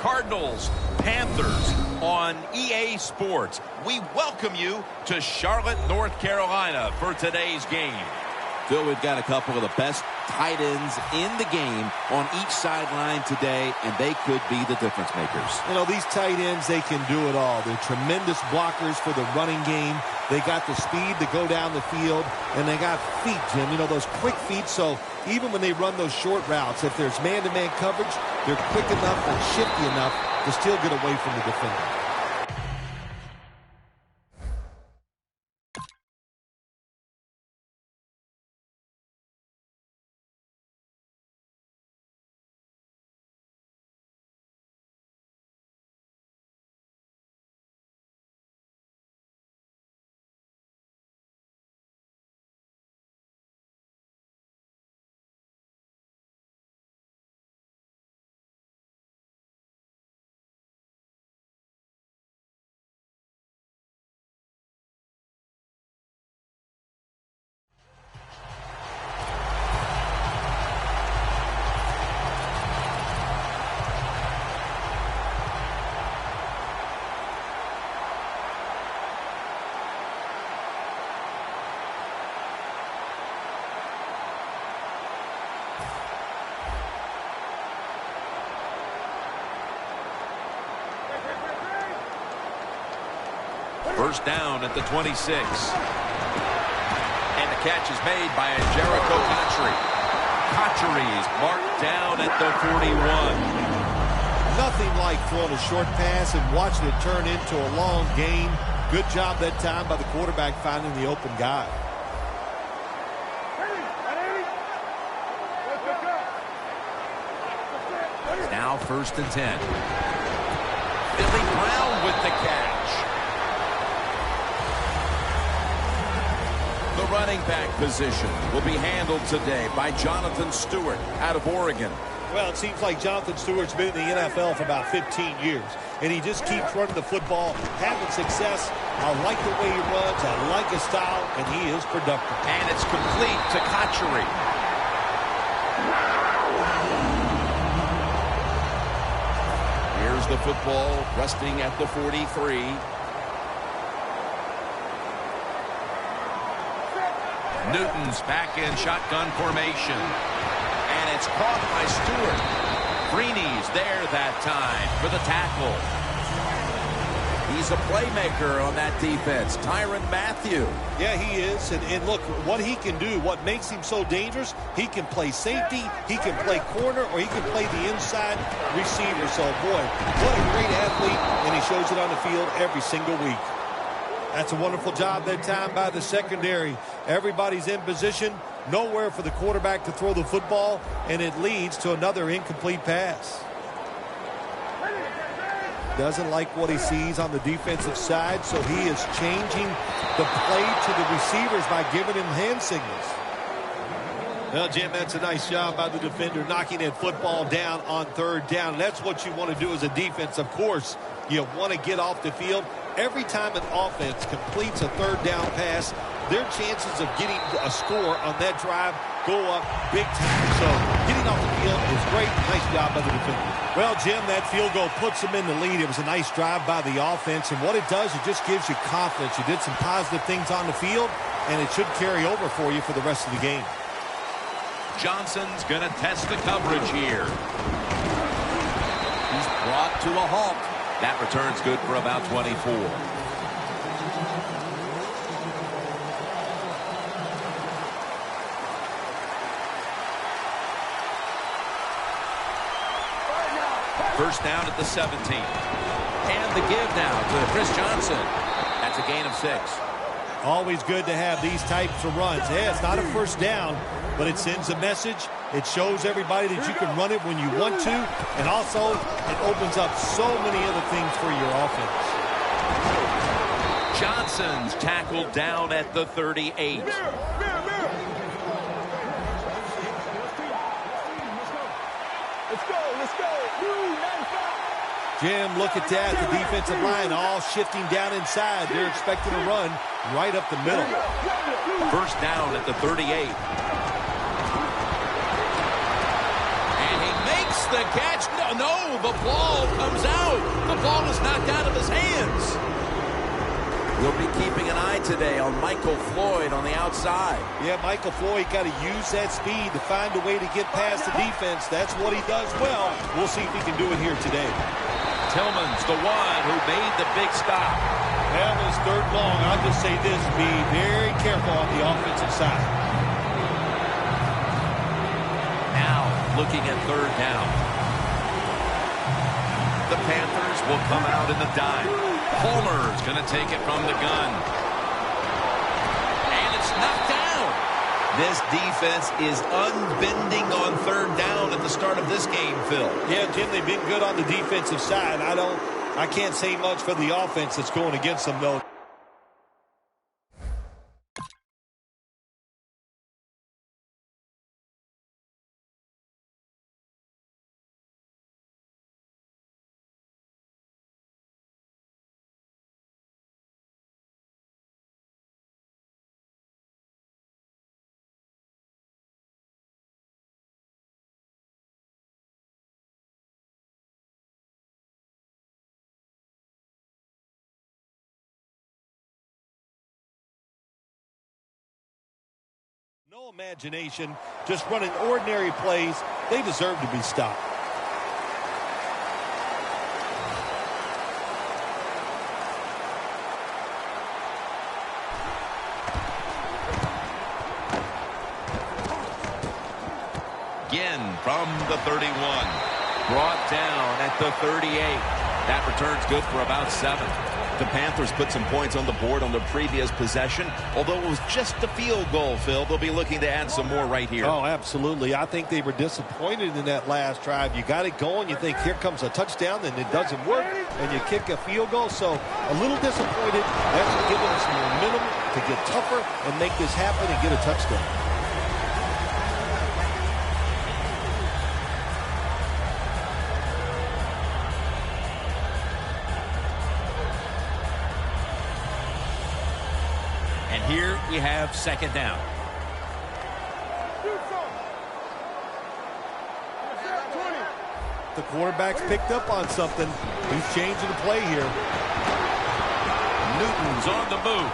Cardinals, Panthers on EA Sports. We welcome you to Charlotte, North Carolina for today's game. Phil, we've got a couple of the best tight ends in the game on each sideline today, and they could be the difference makers. You know, these tight ends, they can do it all. They're tremendous blockers for the running game. They got the speed to go down the field, and they got feet, Jim. You know, those quick feet, so even when they run those short routes, if there's man-to-man coverage, they're quick enough and shifty enough to still get away from the defender. First down at the 26. And the catch is made by Jericho Cotchery. Cotchery's marked down at the 41. Nothing like throwing a short pass and watching it turn into a long gain. Good job that time by the quarterback finding the open guy. Now first and 10. Billy Brown with the catch. The running back position will be handled today by Jonathan Stewart out of Oregon. Well, it seems like Jonathan Stewart's been in the NFL for about 15 years, and he just keeps running the football, having success. I like the way he runs. I like his style, and he is productive. And it's complete to Cotchery. Here's the football resting at the 43. Newton's back in shotgun formation. And it's caught by Stewart. Freeney's there that time for the tackle. He's a playmaker on that defense, Tyrann Mathieu. Yeah, he is. And look, what he can do, what makes him so dangerous, he can play safety, he can play corner, or he can play the inside receiver. So, boy, what a great athlete, and he shows it on the field every single week. That's a wonderful job that time by the secondary. Everybody's in position, nowhere for the quarterback to throw the football, and it leads to another incomplete pass. Doesn't like what he sees on the defensive side, so he is changing the play to the receivers by giving him hand signals. Well, Jim, that's a nice job by the defender knocking that football down on third down. And that's what you want to do as a defense. Of course, you want to get off the field. Every time an offense completes a third down pass, their chances of getting a score on that drive go up big time. So getting off the field is great. Nice job by the defender. Well, Jim, that field goal puts them in the lead. It was a nice drive by the offense. And what it does, it just gives you confidence. You did some positive things on the field, and it should carry over for you for the rest of the game. Johnson's going to test the coverage here. He's brought to a halt. That return's good for about 24. First down at the 17. And the give now to Chris Johnson. That's a gain of 6. Always good to have these types of runs. Yeah, it's not a first down, but it sends a message. It shows everybody that you can run it when you want to, and also it opens up so many other things for your offense. Johnson's tackled down at the 38. Jim, look at that. The defensive line all shifting down inside. They're expecting a run right up the middle. First down at the 38. And he makes the catch. No, the ball comes We'll be keeping an eye today on Michael Floyd on the outside. Yeah, Michael Floyd got to use that speed to find a way to get past the defense. That's what he does well. We'll see if he can do it here today. Tillman's the one who made the big stop. Well, it's third long. I'll just say this, be very careful on the offensive side. Now looking at third down. The Panthers will come out in the dime. Homer's going to take it from the gun. And it's knocked down. This defense is unbending on third down at the start of this game, Phil. Yeah, Jim, they've been good on the defensive side. I can't say much for the offense that's going against them, though. No imagination, just running ordinary plays. They deserve to be stopped. Again from the 31. Brought down at the 38. That return's good for about 7. The Panthers put some points on the board on the previous possession. Although it was just a field goal, Phil, they'll be looking to add some more right here. Oh, absolutely. I think they were disappointed in that last drive. You got it going. You think, here comes a touchdown, and it doesn't work, and you kick a field goal. So a little disappointed. That's giving them some momentum to get tougher and make this happen and get a touchdown. Here we have second down. The quarterback's picked up on something. He's changing the play here. Newton's on the move.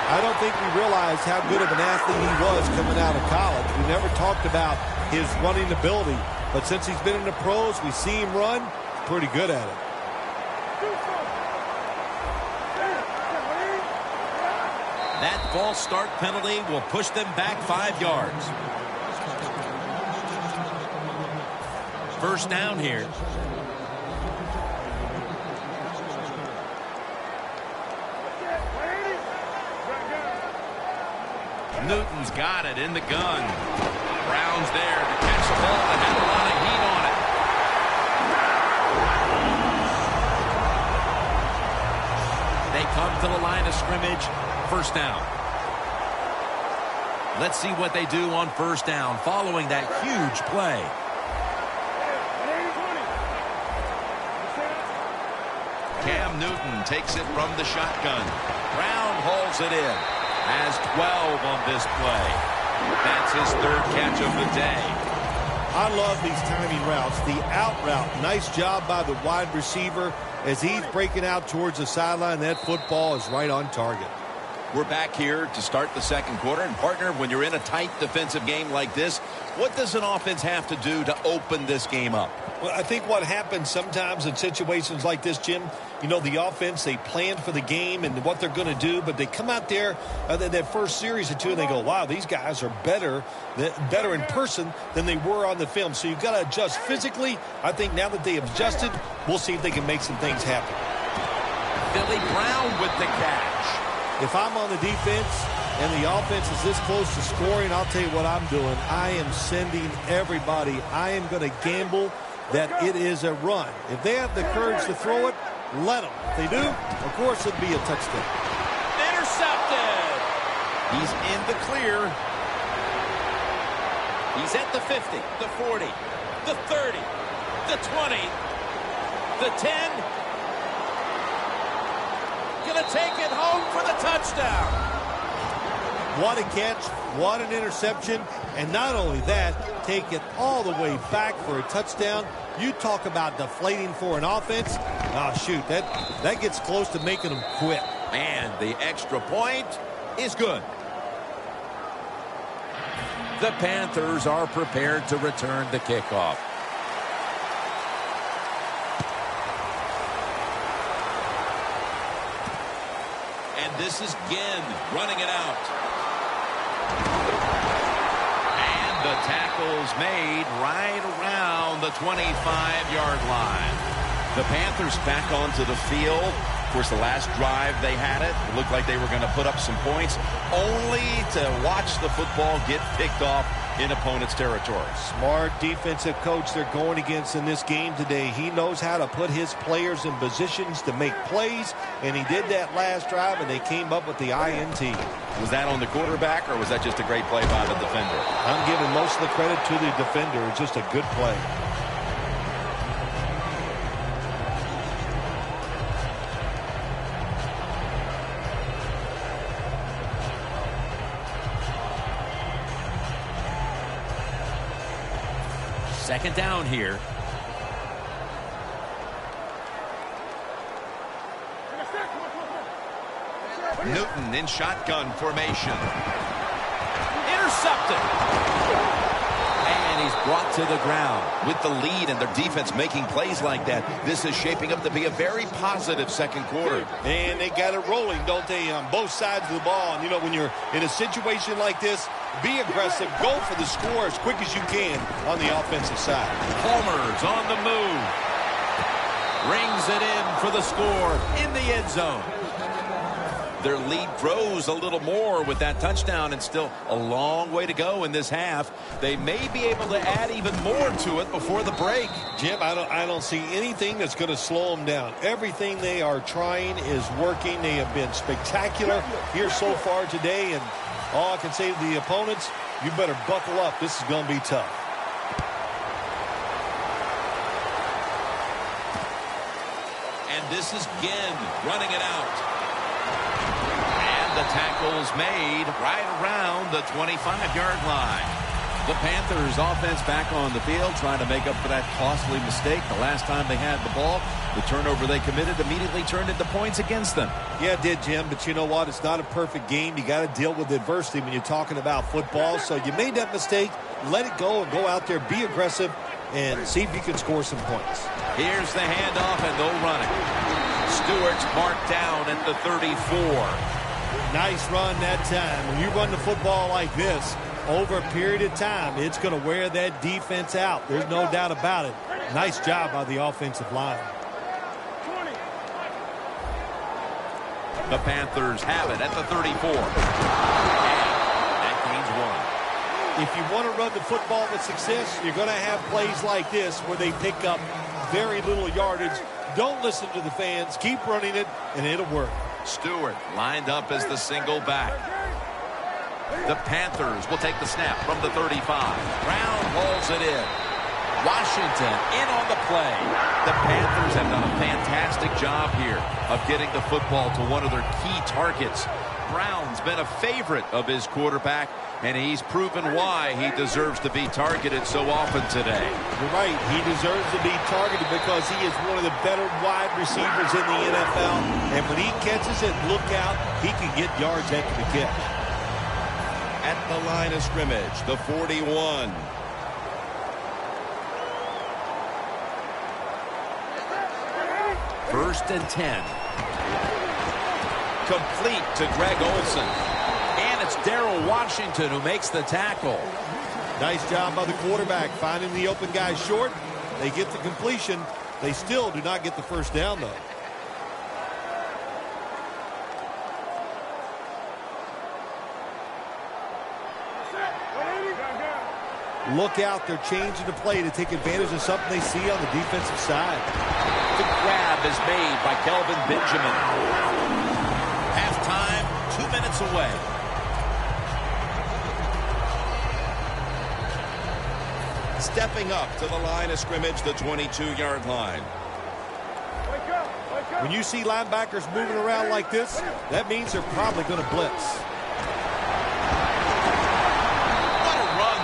I don't think we realized how good of an athlete he was coming out of college. We never talked about his running ability, but since he's been in the pros, we see him run. Pretty good at it. That false start penalty will push them back 5 yards. First down here. Newton's got it in the gun. Brown's there to catch the ball and have a lot of heat on it. They come to the line of scrimmage. First down. Let's see what they do on first down following that huge play. Cam Newton takes it from the shotgun. Brown hauls it in. Has 12 on this play. That's his third catch of the day. I love these timing routes. The out route. Nice job by the wide receiver as he's breaking out towards the sideline. That football is right on target. We're back here to start the second quarter. And, partner, when you're in a tight defensive game like this, what does an offense have to do to open this game up? Well, I think what happens sometimes in situations like this, Jim, you know, the offense, they plan for the game and what they're going to do, but they come out there that first series or two and they go, wow, these guys are better in person than they were on the film. So you've got to adjust physically. I think now that they have adjusted, we'll see if they can make some things happen. Billy Brown with the catch. If I'm on the defense and the offense is this close to scoring, I'll tell you what I'm doing. I am sending everybody. I am going to gamble that it is a run. If they have the courage to throw it, let them. If they do, of course, it'll be a touchdown. Intercepted. He's in the clear. He's at the 50, the 40, the 30, the 20, the 10. Going to take it home for the touchdown. What a catch, what an interception, And not only that, take it all the way back for a touchdown. You talk about deflating for an offense. Oh, shoot, that gets close to making them quit. And the extra point is good. The Panthers are prepared to return the kickoff. And this is Ginn running it out. And the tackle's made right around the 25-yard line. The Panthers back onto the field. Of course, the last drive they had it looked like they were going to put up some points, only to watch the football get picked off in opponent's territory. Smart defensive coach they're going against in this game today. He knows how to put his players in positions to make plays, and he did that last drive, and they came up with the INT. Was that on the quarterback, or was that just a great play by the defender? I'm giving most of the credit to the defender. It's just a good play. Second down here. Newton in shotgun formation. Intercepted. And he's brought to the ground. With the lead and their defense making plays like that, this is shaping up to be a very positive second quarter. And they got it rolling, don't they, on both sides of the ball. And, you know, when you're in a situation like this, be aggressive, go for the score as quick as you can on the offensive side. Palmer's on the move. Rings it in for the score in the end zone. Their lead grows a little more with that touchdown, and still a long way to go in this half. They may be able to add even more to it before the break. Jim, I don't see anything that's going to slow them down. Everything they are trying is working. They have been spectacular here so far today, and all I can say to the opponents, you better buckle up. This is going to be tough. And this is Ginn running it out. The tackle's made right around the 25-yard line. The Panthers offense back on the field trying to make up for that costly mistake. The last time they had the ball, the turnover they committed immediately turned into points against them. Yeah, it did, Jim, but you know what? It's not a perfect game. You got to deal with adversity when you're talking about football. So you made that mistake, let it go, and go out there, be aggressive, and see if you can score some points. Here's the handoff, and they'll run it. Stewart's marked down at the 34. Nice run that time. When you run the football like this, over a period of time, it's going to wear that defense out. There's no doubt about it. Nice job by the offensive line. The Panthers have it at the 34. And that gains one. If you want to run the football with success, you're going to have plays like this where they pick up very little yardage. Don't listen to the fans. Keep running it, and it'll work. Stewart lined up as the single back. The Panthers will take the snap from the 35. Brown hauls it in. Washington in on the play. The Panthers have done a fantastic job here of getting the football to one of their key targets. Brown's been a favorite of his quarterback, and he's proven why he deserves to be targeted so often today. You're right. He deserves to be targeted because he is one of the better wide receivers in the NFL. And when he catches it, look out, he can get yards after the catch. At the line of scrimmage, the 41. First and 10. Complete to Greg Olsen. And it's Darrell Washington who makes the tackle. Nice job by the quarterback finding the open guy short. They get the completion. They still do not get the first down, though. Look out, they're changing the play to take advantage of something they see on the defensive side. The grab is made by Kelvin Benjamin. Halftime, 2 minutes away. Stepping up to the line of scrimmage, the 22-yard line. When you see linebackers moving around like this, that means they're probably going to blitz. What a run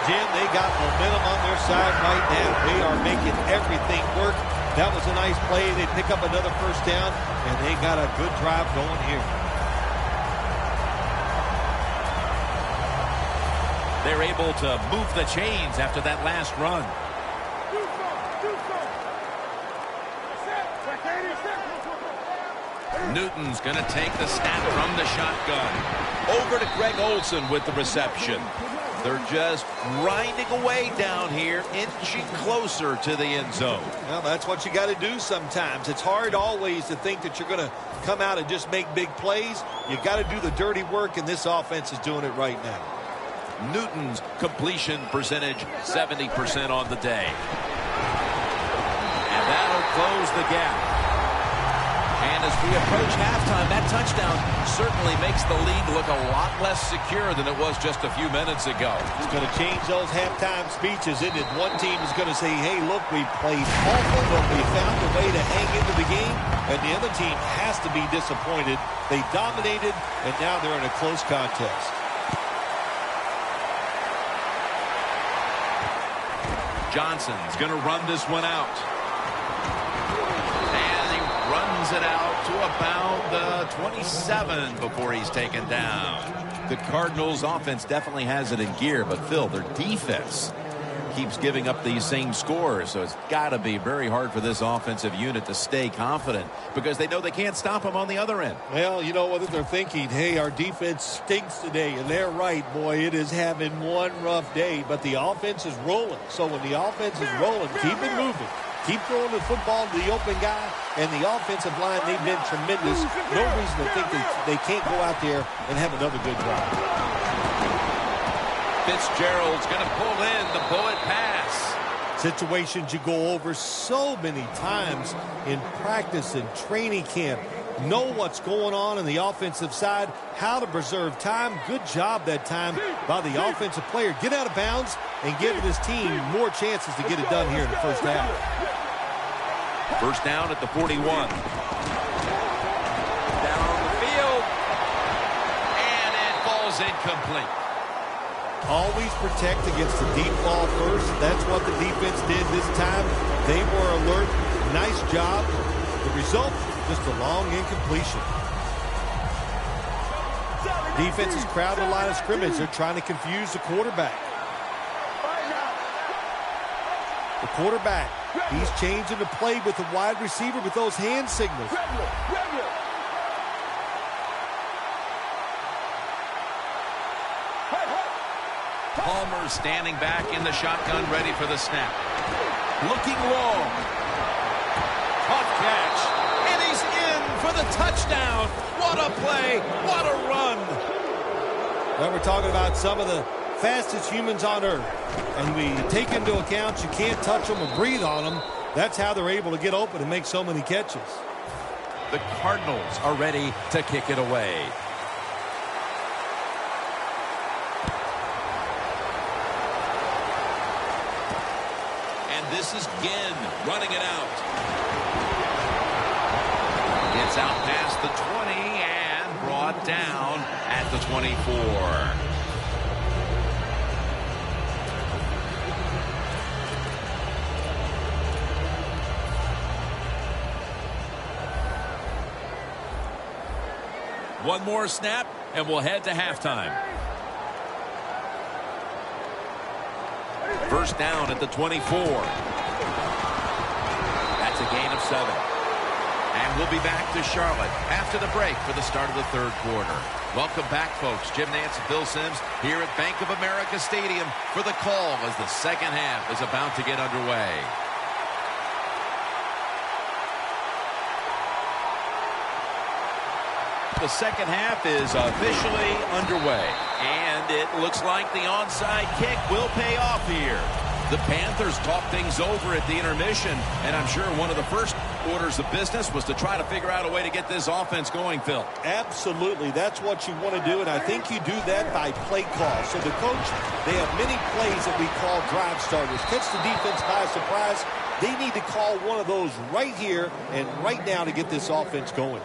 Jim, they got momentum on their side right now. They are making everything work. That was a nice play. They pick up another first down, and they got a good drive going here. They're able to move the chains after that last run. Newton's going to take the snap from the shotgun. Over to Greg Olsen with the reception. They're just grinding away down here, inching closer to the end zone. Well, that's what you got to do sometimes. It's hard always to think that you're going to come out and just make big plays. You got to do the dirty work, and this offense is doing it right now. Newton's completion percentage, 70% on the day. And that'll close the gap. And as we approach halftime, that touchdown certainly makes the lead look a lot less secure than it was just a few minutes ago. It's going to change those halftime speeches, isn't it? One team is going to say, hey, look, we played awful, but we found a way to hang into the game. And the other team has to be disappointed. They dominated, and now they're in a close contest. Johnson's going to run this one out. Runs it out to about the 27 before he's taken down. The Cardinals' offense definitely has it in gear, but Phil, their defense keeps giving up these same scores, so it's got to be very hard for this offensive unit to stay confident because they know they can't stop them on the other end. Well, you know what they're thinking, hey, our defense stinks today, and they're right, boy, it is having one rough day, but the offense is rolling. So when the offense is rolling, keep it moving. Keep throwing the football to the open guy, and the offensive line, they've been tremendous. No reason to think they can't go out there and have another good drive. Fitzgerald's going to pull in the bullet pass. Situations you go over so many times in practice and training camp. Know what's going on the offensive side, how to preserve time. Good job that time by the offensive player. Get out of bounds and give his team more chances to get it done here in the first half. First down at the 41. Down the field. And it falls incomplete. Always protect against the deep ball first. That's what the defense did this time. They were alert. Nice job. The result, just a long incompletion. Defense is crowding the line of scrimmage. They're trying to confuse the quarterback. The quarterback, he's changing the play with the wide receiver with those hand signals. Palmer standing back in the shotgun, ready for the snap. Looking long. Tough catch. And he's in for the touchdown. What a play. What a run. Well, we're talking about some of the fastest humans on earth. And we take into account you can't touch them or breathe on them. That's how they're able to get open and make so many catches. The Cardinals are ready to kick it away. And this is Ginn running it out. Gets out past the 20 and brought down at the 24. One more snap, and we'll head to halftime. First down at the 24. That's a gain of 7. And we'll be back to Charlotte after the break for the start of the third quarter. Welcome back, folks. Jim Nantz and Bill Sims here at Bank of America Stadium for the call as the second half is about to get underway. The second half is officially underway, and it looks like the onside kick will pay off here. The Panthers talked things over at the intermission, and I'm sure one of the first orders of business was to try to figure out a way to get this offense going, Phil. Absolutely. That's what you want to do, and I think you do that by play call. So the coach, they have many plays that we call drive starters. Catch the defense by surprise. They need to call one of those right here and right now to get this offense going.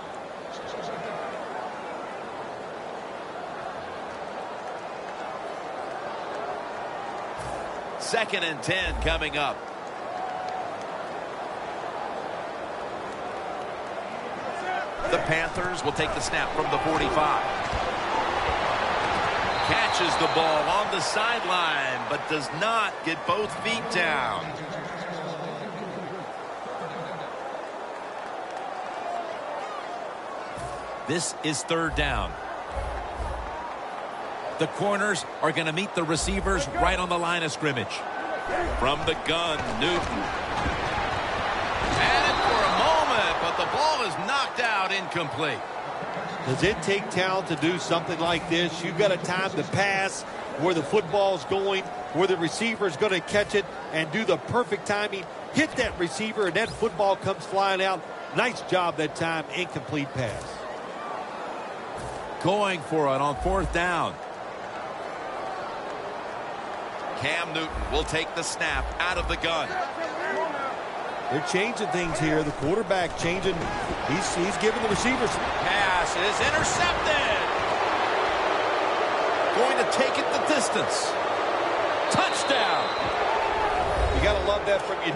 2nd and 10 coming up. The Panthers will take the snap from the 45. Catches the ball on the sideline, but does not get both feet down. This is 3rd down. The corners are going to meet the receivers right on the line of scrimmage. From the gun, Newton. Had it for a moment, but the ball is knocked out, incomplete. Does it take talent to do something like this? You've got to time the pass where the football's going, where the receiver's going to catch it, and do the perfect timing. Hit that receiver, and that football comes flying out. Nice job that time. Incomplete pass. Going for it on 4th down. Cam Newton will take the snap out of the gun. They're changing things here. The quarterback changing. He's giving the receivers. Pass is intercepted. Going to take it the distance. Touchdown. You got to love that from your